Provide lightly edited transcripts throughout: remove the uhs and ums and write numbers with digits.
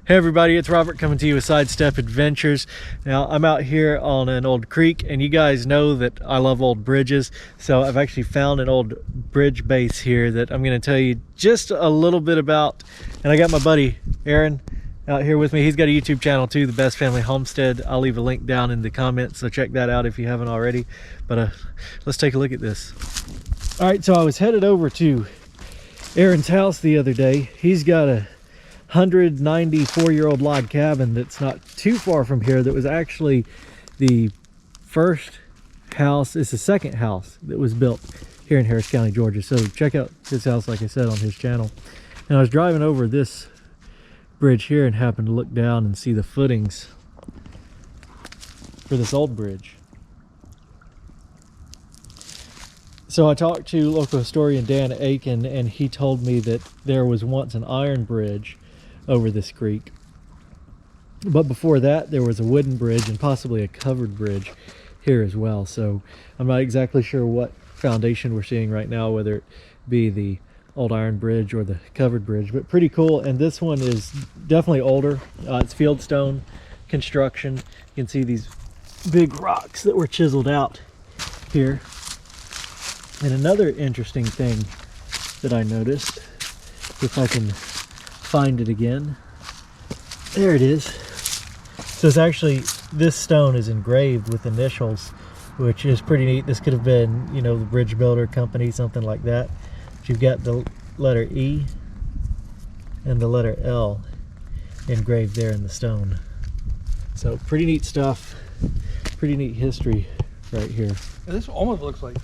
Hey everybody, it's Robert coming to you with Sidestep Adventures. Now I'm out here on an old creek, and you guys know that I love old bridges, so I've actually found an old bridge base here that I'm going to tell you just a little bit about. And I got my buddy Aaron out here with me. He's got a YouTube channel too, The Best Family Homestead. I'll leave a link down in the comments, so check that out if you haven't already. But let's take a look at this. All right, so I was headed over to Aaron's house the other day. He's got a 194-year-old log cabin that's not too far from here that was actually the first house. It's the second house that was built here in Harris County, Georgia. So check out his house, like I said, on his channel. And I was driving over this bridge here and happened to look down and see the footings for this old bridge. So I talked to local historian Dan Aiken, and he told me that there was once an iron bridge over this creek, but before that there was a wooden bridge and possibly a covered bridge here as well. So I'm not exactly sure what foundation we're seeing right now, whether it be the old iron bridge or the covered bridge, but pretty cool. And this one is definitely older. It's fieldstone construction. You can see these big rocks that were chiseled out here. And another interesting thing that I noticed, if I can find it again, there it is. So it's actually, this stone is engraved with initials, which is pretty neat. This could have been, you know, the bridge builder company, something like that. But you've got the letter E and the letter L engraved there in the stone. So pretty neat stuff, pretty neat history right here. And this almost looks like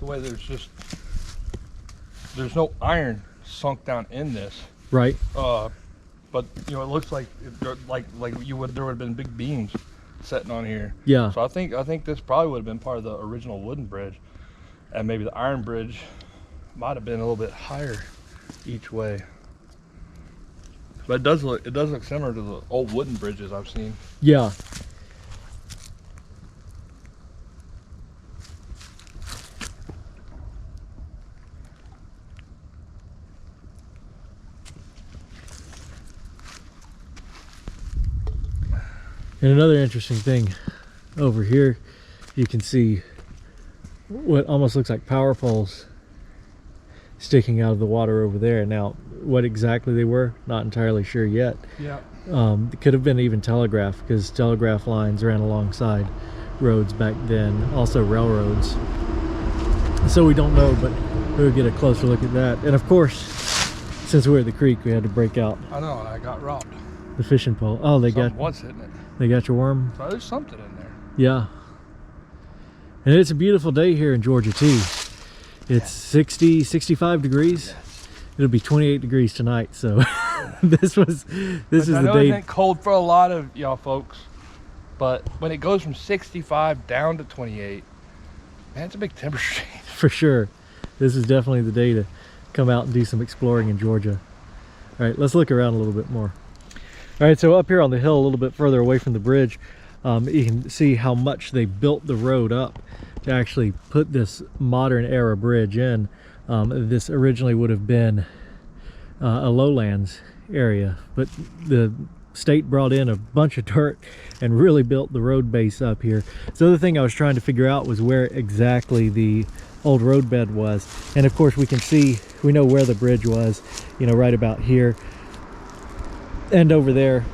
the way there's no iron sunk down in this. Right. But you know, it looks like there would have been big beams sitting on here. Yeah. So I think this probably would have been part of the original wooden bridge, and maybe the iron bridge might have been a little bit higher each way. But it does look similar to the old wooden bridges I've seen. Yeah. And another interesting thing over here, you can see what almost looks like power poles sticking out of the water over there. Now, what exactly they were, not entirely sure yet. Yeah. It could have been even telegraph, because telegraph lines ran alongside roads back then, also railroads. So we don't know, but we'll get a closer look at that. And of course, since we're at the creek, we had to break out. I know, and I got robbed. The fishing pole. Oh, Something was hitting it. They got your worm? So there's something in there. Yeah. And it's a beautiful day here in Georgia too. It's 60, 65 degrees. Yes. It'll be 28 degrees tonight. So this is the day. I know it ain't cold for a lot of y'all folks, but when it goes from 65 down to 28, man, it's a big temperature change. For sure. This is definitely the day to come out and do some exploring in Georgia. All right, let's look around a little bit more. All right, so up here on the hill, a little bit further away from the bridge, you can see how much they built the road up to actually put this modern era bridge in. This originally would have been a lowlands area, but the state brought in a bunch of dirt and really built the road base up here. So the other thing I was trying to figure out was where exactly the old road bed was. And of course we know where the bridge was, you know, right about here. And over there,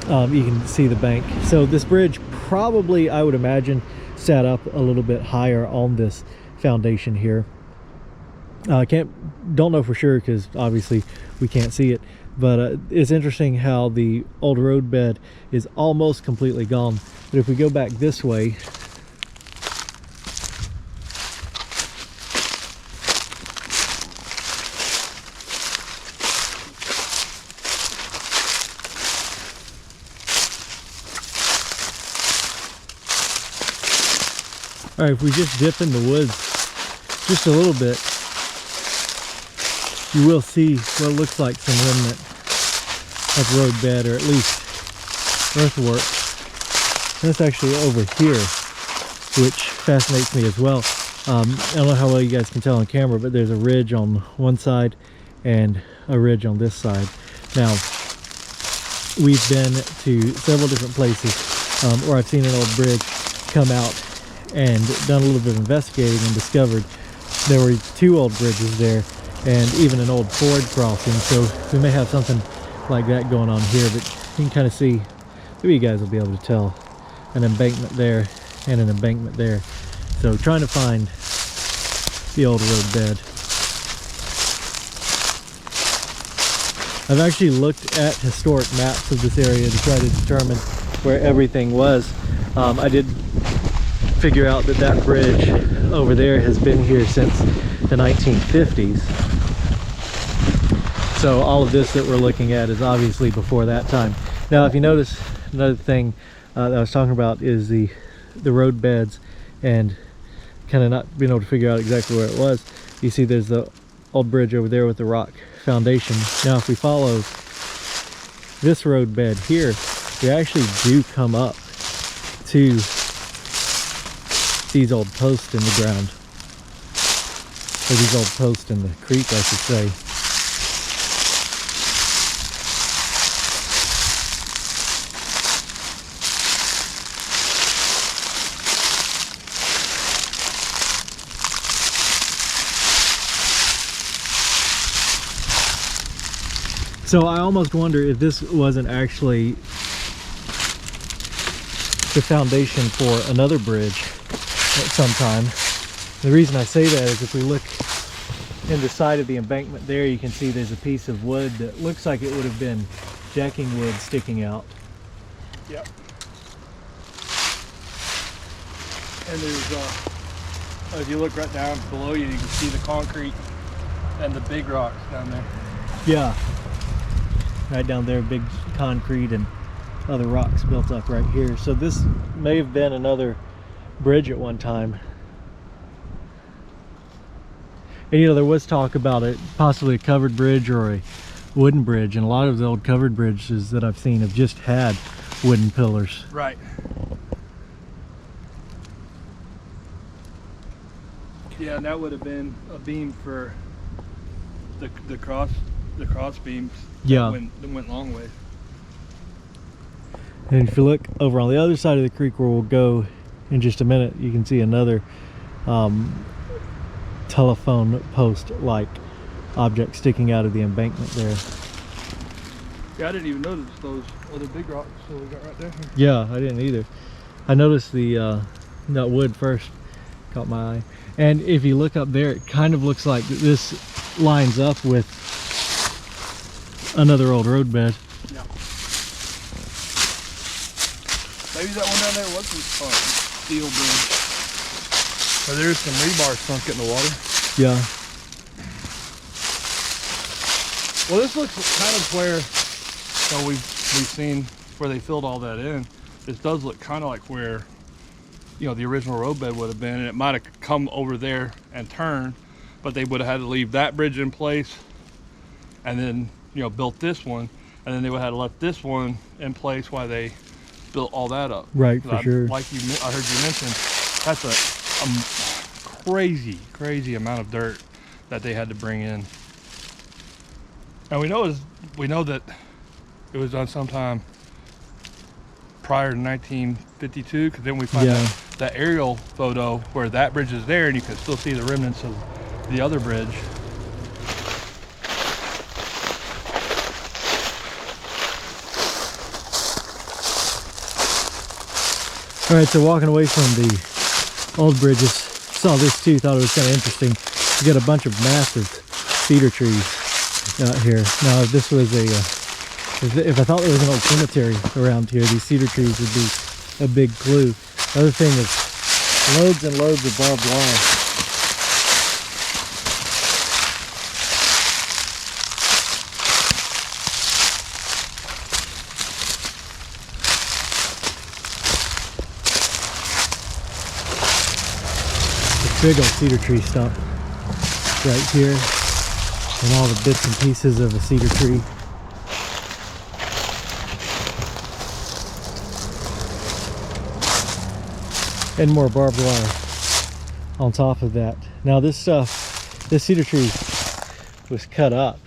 you can see the bank. So this bridge probably, I would imagine, sat up a little bit higher on this foundation here. Don't know for sure, because obviously we can't see it, but it's interesting how the old road bed is almost completely gone. But if we go back this way, all right, if we just dip in the woods just a little bit, you will see what looks like some remnant of road bed, or at least earthwork. And that's actually over here, which fascinates me as well. I don't know how well you guys can tell on camera, but there's a ridge on one side and a ridge on this side. Now, we've been to several different places where I've seen an old bridge come out and done a little bit of investigating and discovered there were 2 old bridges there and even an old ford crossing. So we may have something like that going on here, but you can kind of see, maybe you guys will be able to tell, an embankment there and an embankment there. So trying to find the old road bed. I've actually looked at historic maps of this area to try to determine where everything was. I did figure out that that bridge over there has been here since the 1950s. So all of this that we're looking at is obviously before that time. Now, if you notice, another thing that I was talking about is the road beds and kind of not being able to figure out exactly where it was. You see there's the old bridge over there with the rock foundation. Now, if we follow this road bed here, we actually do come up to these old posts in the ground, or these old posts in the creek, I should say. So I almost wonder if this wasn't actually the foundation for another bridge at some time. The reason I say that is if we look in the side of the embankment there, you can see there's a piece of wood that looks like it would have been decking wood sticking out. Yep. And there's, if you look right down below you, you can see the concrete and the big rocks down there. Yeah. Right down there, big concrete and other rocks built up right here. So this may have been another bridge at one time. And you know, there was talk about it possibly a covered bridge or a wooden bridge, and a lot of the old covered bridges that I've seen have just had wooden pillars. Right. Yeah, and that would have been a beam for the cross beams. Yeah. That went long ways. And if you look over on the other side of the creek where we'll go in just a minute, you can see another telephone post-like object sticking out of the embankment there. Yeah, I didn't even notice those other big rocks that we got right there. Yeah, I didn't either. I noticed the that wood first, caught my eye. And if you look up there, it kind of looks like this lines up with another old road bed. Yeah. Maybe that one down there was some steel bridge. Or there's some rebar sunk in the water. Yeah. Well, this looks kind of where, so we've seen where they filled all that in. This does look kind of like where, you know, the original roadbed would have been, and it might have come over there and turned, but they would have had to leave that bridge in place and then, you know, built this one, and then they would have had to left this one in place while they built all that up. Right, for sure. Like I heard you mention, that's a crazy amount of dirt that they had to bring in. And we know that it was done sometime prior to 1952, because then we find that aerial photo where that bridge is there, and you can still see the remnants of the other bridge. All right, so walking away from the old bridges, saw this too, thought it was kind of interesting. You got a bunch of massive cedar trees out here. Now, if this was if I thought there was an old cemetery around here, these cedar trees would be a big clue. The other thing is loads and loads of barbed wire. Big old cedar tree stump right here, and all the bits and pieces of a cedar tree. And more barbed wire on top of that. Now this cedar tree was cut up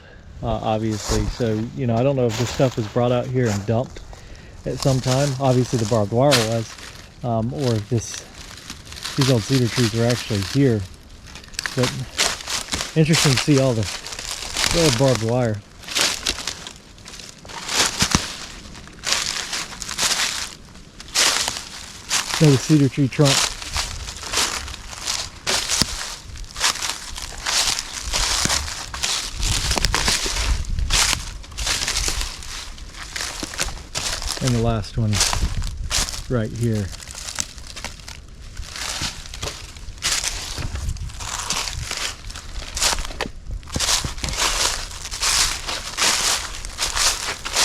obviously. So, you know, I don't know if this stuff was brought out here and dumped at some time. Obviously, the barbed wire was, or if these old cedar trees are actually here. But interesting to see all the old barbed wire. Another cedar tree trunk. And the last one right here.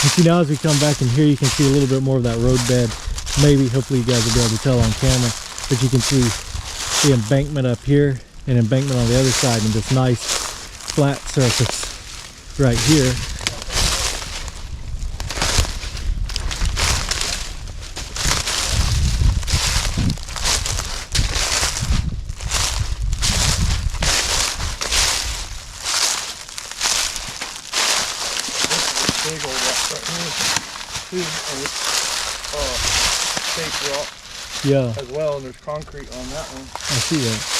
And see, now as we come back in here, you can see a little bit more of that road bed. Maybe, hopefully you guys will be able to tell on camera, but you can see the embankment up here and embankment on the other side, and this nice flat surface right here. Big old rock right here. Fake rock Yeah, as well, and there's concrete on that one. I see that.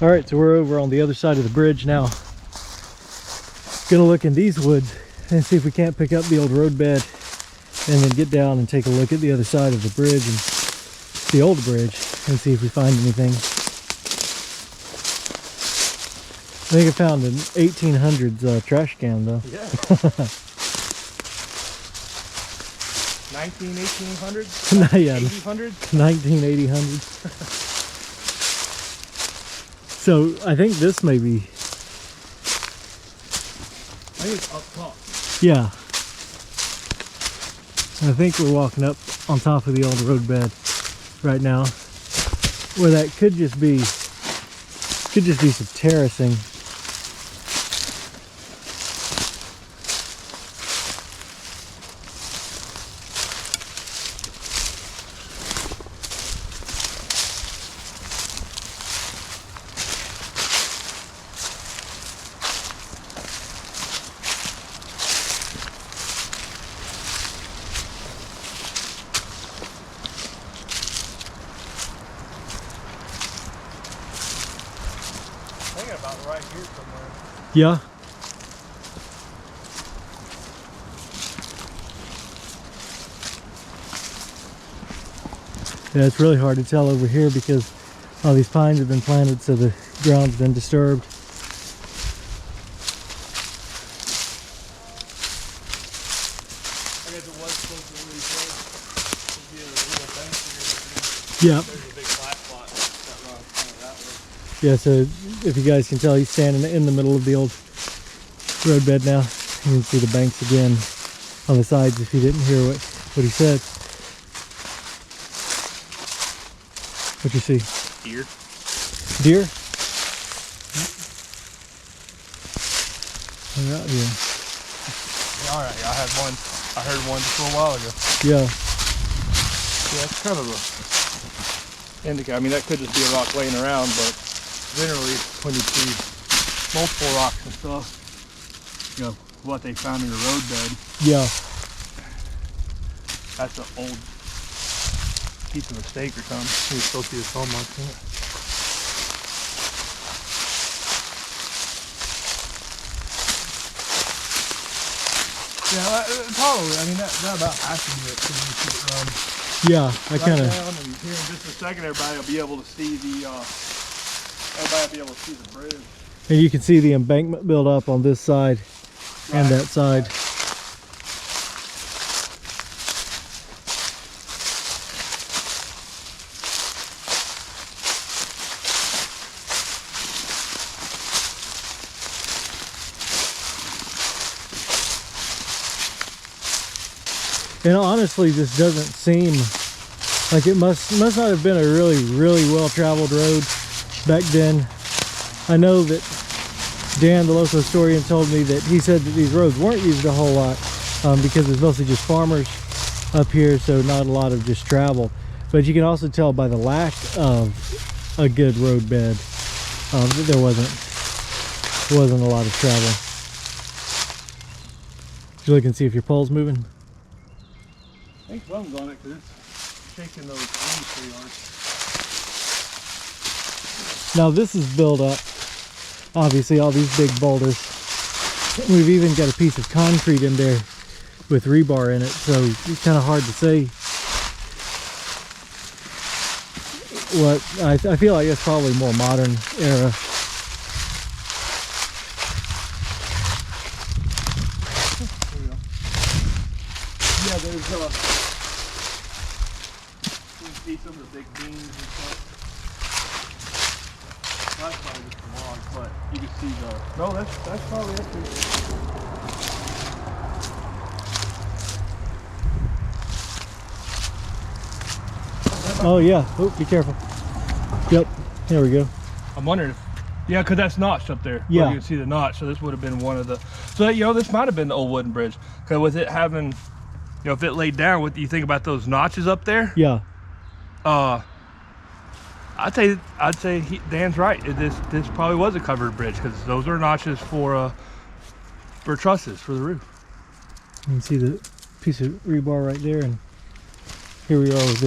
All right, so we're over on the other side of the bridge now. Gonna look in these woods and see if we can't pick up the old road bed, and then get down and take a look at the other side of the bridge, and the old bridge, and see if we find anything. I think I found an 1800s trash can though. Yeah. 1800s? Yeah, 1800s? 1980s. So I think this may be, I think it's up top. yeah. I think we're walking up on top of the old road bed right now, where that could just be some terracing. I think about right here somewhere. Yeah. Yeah, it's really hard to tell over here because all these pines have been planted, so the ground's been disturbed. I guess it was supposed to really close. It'd be a little bank here. Yeah. There's a big flat spot that runs kind of that way. Yeah, so if you guys can tell, he's standing in the middle of the old road bed now. You can see the banks again on the sides if you didn't hear what he said. What you see? Deer. Deer? They're out here. Yeah, all right. I had one. I heard one just a little while ago. Yeah. Yeah, that's kind of a indicator. I mean, that could just be a rock laying around, but generally, when you see multiple rocks and stuff, you know, what they found in the roadbed, Yeah. that's an old piece of a stake or something. You still see the saw marks in it. Yeah, probably. I mean, that about has to be it. 'Cause you see it run Yeah, I kind of. Down, and here in just a second, everybody will be able to see the bridge. And you can see the embankment build up on this side and that side. And honestly, this doesn't seem like it must not have been a really well traveled road back then. I know that Dan, the local historian, told me that he said that these roads weren't used a whole lot because it's mostly just farmers up here, so not a lot of just travel. But you can also tell by the lack of a good road bed that there wasn't a lot of travel. Did you look and see if your pole's moving? I think something's on it because it's shaking those leaves pretty hard. Now this is built up, obviously, all these big boulders. We've even got a piece of concrete in there with rebar in it, so it's kind of hard to say what. I feel like it's probably more modern era. Yeah, there's you can see some of the big beams and stuff. That's probably just the log, but you can see the. No, that's probably it too. Oh yeah. Oh, be careful. Yep. There we go. I'm wondering if, yeah, because that's notched up there. Yeah. You can see the notch, so this would have been one of the. So this might have been the old wooden bridge, because with it having, if it laid down, what do you think about those notches up there? Yeah. I'd say Dan's right. This probably was a covered bridge because those are notches for trusses for the roof. You can see the piece of rebar right there, and here we are with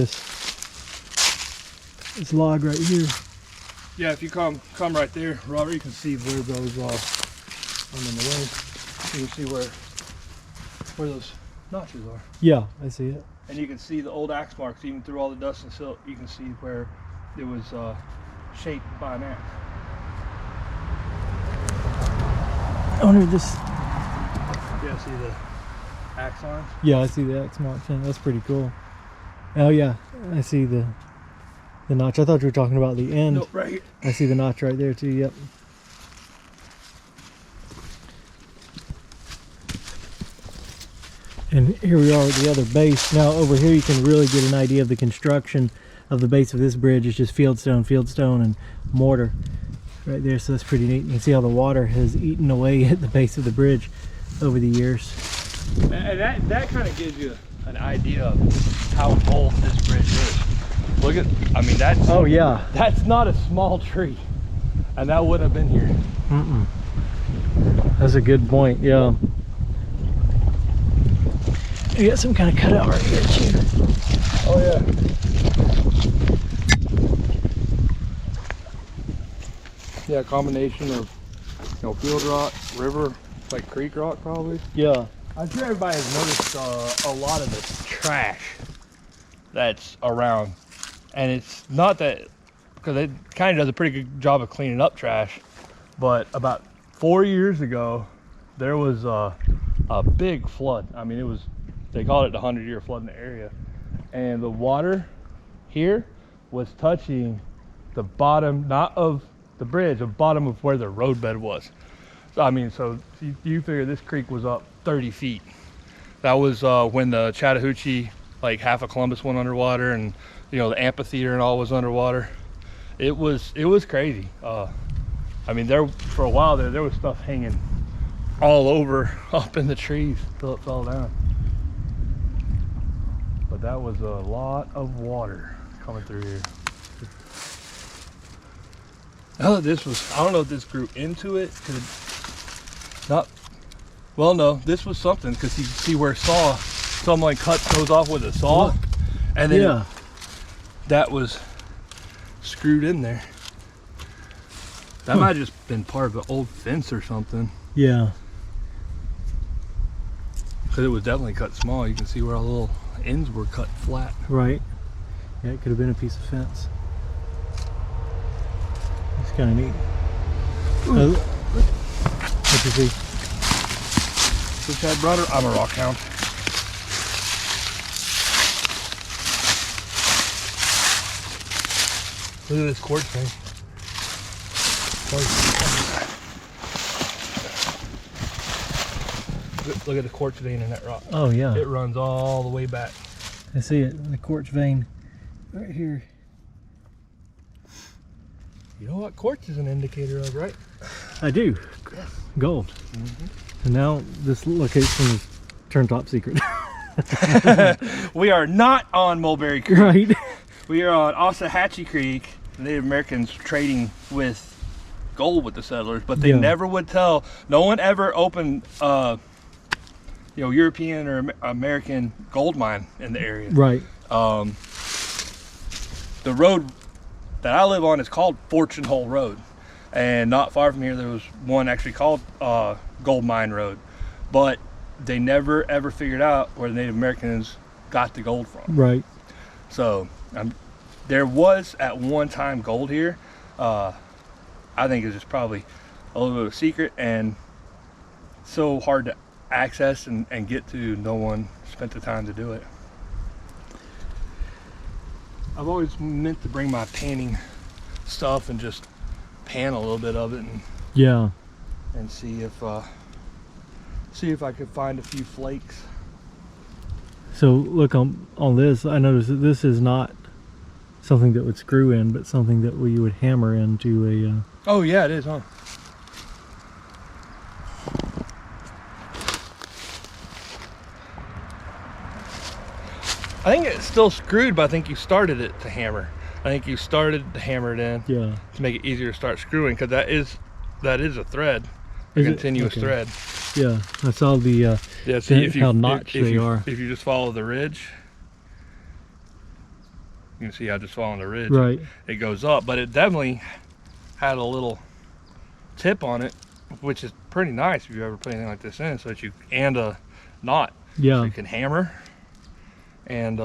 this log right here. Yeah, if you come right there, Robert, you can see where those I'm in the way. You can see where those notches are. Yeah, I see it. And you can see the old axe marks, even through all the dust and silt. You can see where it was shaped by an axe. I wonder if this. Yeah, see the axe lines? Yeah, I see the X marks. And that's pretty cool. Oh yeah, I see the notch. I thought you were talking about the end. Nope, right here. I see the notch right there too. Yep. And here we are at the other base. Now over here you can really get an idea of the construction of the base of this bridge. It's just fieldstone and mortar right there, so that's pretty neat. You can see how the water has eaten away at the base of the bridge over the years. And that kind of gives you an idea of how old this bridge is. Look at, I mean, that's, oh yeah, that's not a small tree, and that would have been here. That's a good point. Yeah. You got some kind of cutout right here too. Oh yeah. Yeah, combination of field rock, river, like creek rock probably. Yeah. I'm sure everybody has noticed a lot of the trash that's around, and it's not that, because it kind of does a pretty good job of cleaning up trash, but about 4 years ago there was a big flood. I mean, it was, they called it the 100-year flood in the area, and the water here was touching the bottom, not of the bridge, the bottom of where the roadbed was. So I mean, so you figure this creek was up 30 feet. That was when the Chattahoochee, like half of Columbus went underwater, and the amphitheater and all was underwater. It was crazy. I mean, there for a while there was stuff hanging all over up in the trees till it fell down. But that was a lot of water coming through here. Oh, this was, I don't know if this grew into it, well, no, this was something, because you see where someone cuts those off with a saw. Look. And then yeah, that was screwed in there. That might have just been part of an old fence or something. Yeah. Because it was definitely cut small. You can see where all the little ends were cut flat. Right. Yeah, it could have been a piece of fence. It's kind of neat. What you see? Which I brought her. I'm a rock hound. Look at this quartz thing. Look at the quartz vein in that rock. Oh yeah. It runs all the way back. I see it. The quartz vein right here. You know what quartz is an indicator of, right? I do. Yes. Gold. Mm-hmm. And now this location is turned top secret. We are not on Mulberry Creek. Right. We are on Osahatchee Creek. The Native Americans trading with gold with the settlers, but they never would tell. No one ever opened European or American gold mine in the area. Right. The road that I live on is called Fortune Hole Road, and not far from here there was one actually called Gold Mine Road, but they never ever figured out where the Native Americans got the gold from. Right. So there was at one time gold here. I think it's just probably a little bit of a secret and so hard to access and get to. No one spent the time to do it. I've always meant to bring my panning stuff and just pan a little bit of it and see if I could find a few flakes. So look on this, I noticed that this is not something that would screw in, but something that we would hammer into a Oh yeah, it is, huh? I think it's still screwed, but I think you started it to hammer. I think you started to hammer it in to make it easier to start screwing, because that is a thread, a continuous thread. Yeah, I saw the see how notched they are. If you just follow the ridge, you can see how just following the ridge, right, it goes up, but it definitely had a little tip on it, which is pretty nice if you ever put anything like this in, so that you and a knot, so you can hammer and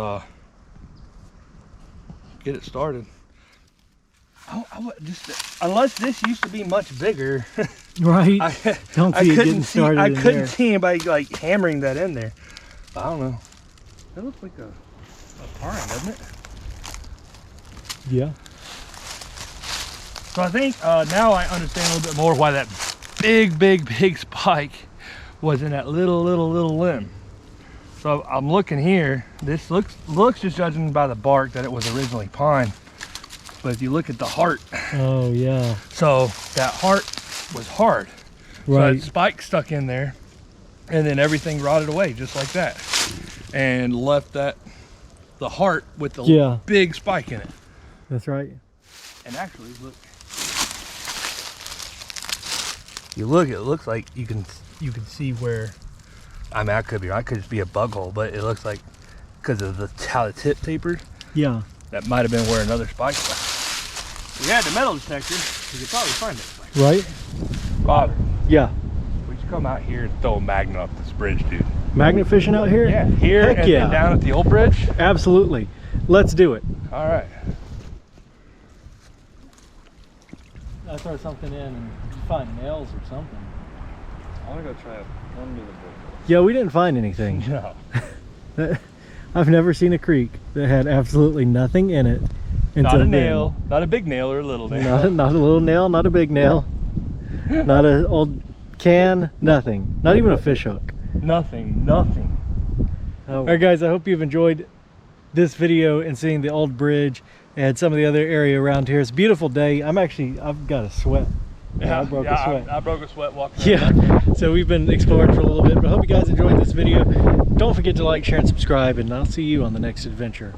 get it started. Unless this used to be much bigger, right? Don't see it getting started. I couldn't see anybody like hammering that in there. I don't know. It looks like a pine, doesn't it? Yeah. So I think now I understand a little bit more why that big spike was in that little limb. So I'm looking here. This looks just judging by the bark that it was originally pine. But if you look at the heart, oh yeah. So that heart was hard. Right. So that spike stuck in there, and then everything rotted away just like that, and left the heart with the big spike in it. That's right. And actually, look. You look. It looks like you can see where. I mean, I could just be a bug hole, but it looks like because of how the tip tapered. Yeah. That might have been where another spike was. We had the metal detector. We could probably find it. Right. Bob. Yeah. We should come out here and throw a magnet up this bridge, dude. Magnet fishing out here? Yeah. Here and then down at the old bridge. Absolutely. Let's do it. All right. I'll throw something in and find nails or something. I want to go try under the bridge. Yeah, we didn't find anything. No. I've never seen a creek that had absolutely nothing in it. Not a nail, not a big nail or a little nail. Not a little nail, not a big nail. Not an old can, nothing. Not even a fish hook. Nothing. All right, guys, I hope you've enjoyed this video and seeing the old bridge and some of the other area around here. It's a beautiful day. I've got a sweat. Yeah, I broke a sweat. I broke a sweat walking around. Yeah, so we've been exploring for a little bit, but I hope you guys enjoyed this video. Don't forget to like, share, and subscribe, and I'll see you on the next adventure.